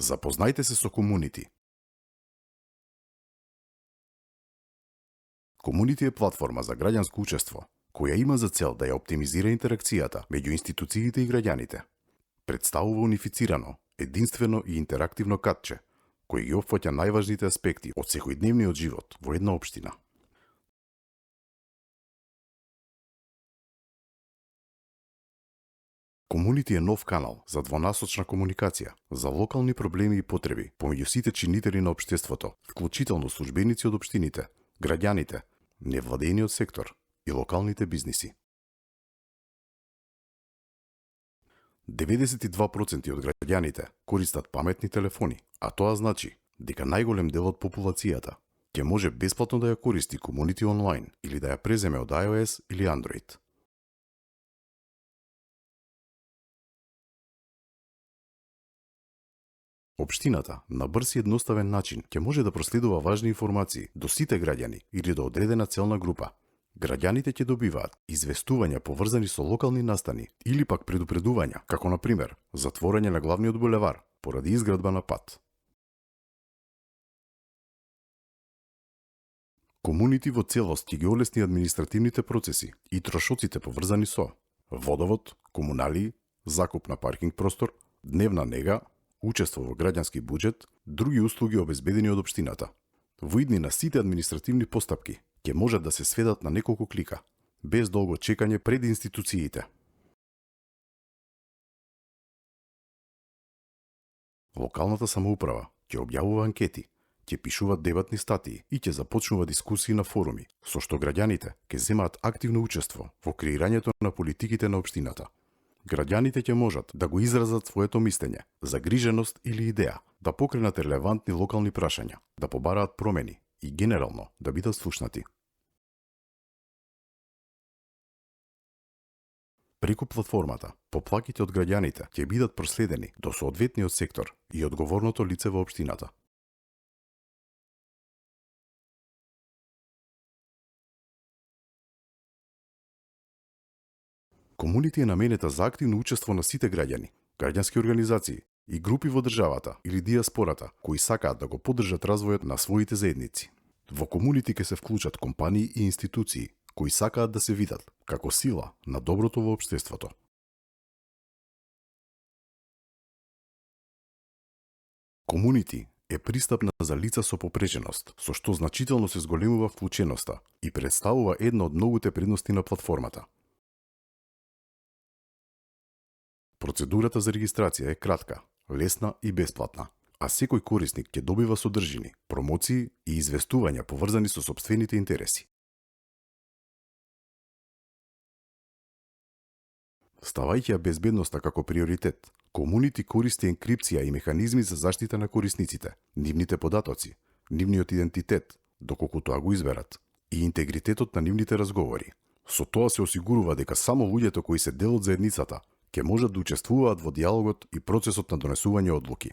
Запознајте се со Комунити. Комунити е платформа за граѓанско учество, која има за цел да ја оптимизира интеракцијата меѓу институциите и граѓаните. Представува унифицирано, единствено и интерактивно катче, кој ги опфаќа најважните аспекти од секојдневниот живот во една општина. Комунити е нов канал за двонасочна комуникација, за локални проблеми и потреби помеѓу сите чинители на општеството, вклучително службеници од општините, граѓаните, невладеениот сектор и локалните бизниси. 92% од граѓаните користат паметни телефони, а тоа значи дека најголем дел од популацијата ќе може бесплатно да ја користи Комунити онлайн или да ја преземе од iOS или Android. Општината на брз и едноставен начин ќе може да проследува важни информации до сите граѓани или до одредена целна група. Граѓаните ќе добиваат известувања поврзани со локални настани или пак предупредувања, како на пример затворање на главниот булевар поради изградба на пат. Комунити во целост ќе ги олесни административните процеси и трошоците поврзани со водовод, комуналии, закуп на паркинг простор, дневна нега, учество во граѓански буџет, други услуги обезбедени од општината. Во иднина сите административни постапки ќе можат да се сведат на неколку клика, без долго чекање пред институциите. Локалната самоуправа ќе објавува анкети, ќе пишува дебатни статии и ќе започнува дискусии на форуми, со што граѓаните ќе земаат активно учество во креирањето на политиките на општината. Граѓаните ќе можат да го изразат своето мислење, загриженост или идеја, да покренат релевантни локални прашања, да побараат промени и генерално да бидат слушнати. Преку платформата, поплаките од граѓаните ќе бидат проследени до соодветниот сектор и одговорното лице во општината. Комунити е наменета за активно учество на сите граѓани, граѓански организации и групи во државата или диаспората кои сакаат да го поддржат развојот на своите заедници. Во комунити ќе се вклучат компании и институции кои сакаат да се видат како сила на доброто во општеството. Комунити е пристапна за лица со попреченост, со што значително се зголемува вклученоста и представува една од многуте предности на платформата. Процедурата за регистрација е кратка, лесна и бесплатна, а секој корисник ќе добива содржини, промоции и известувања поврзани со сопствените интереси. Ставајќи ја безбедноста како приоритет, Комунити користи енкрипција и механизми за заштита на корисниците, нивните податоци, нивниот идентитет, доколку тоа го изберат, и интегритетот на нивните разговори. Со тоа се осигурува дека само луѓето кои се дел од заедницата ќе можат да учествуваат во диалогот и процесот на донесување одлуки.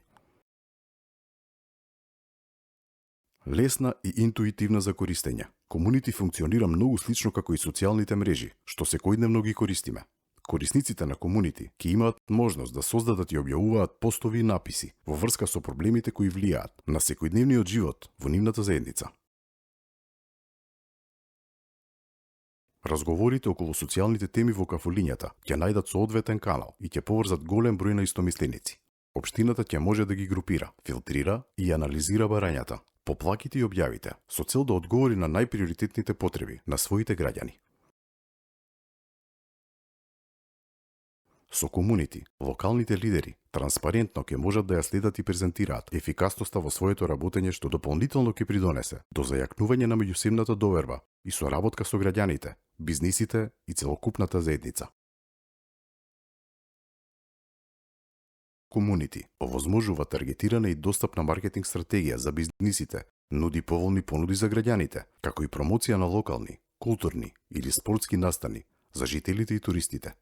Лесна и интуитивна за користење, Комунити функционира многу слично како и социјалните мрежи, што секојдневно ги користиме. Корисниците на Комунити ќе имаат можност да создадат и објавуваат постови и написи во врска со проблемите кои влијаат на секојдневниот живот во нивната заедница. Разговорите околу социјалните теми во кафулињата ќе најдат соодветен канал и ќе поврзат голем број на истомисленици. Општината ќе може да ги групира, филтрира и анализира барањата, поплаките и објавите, со цел да одговори на најприоритетните потреби на своите граѓани. Со Комунити, локалните лидери транспарентно ќе можат да ја следат и презентираат ефикасноста во своето работење, што дополнително ќе придонесе до зајакнување на меѓусебната доверба и соработка со граѓаните, бизнисите и целокупната заедница. Комунити овозможува таргетирана и достапна маркетинг стратегија за бизнисите, нуди поволни понуди за граѓаните, како и промоција на локални, културни или спортски настани за жителите и туристите.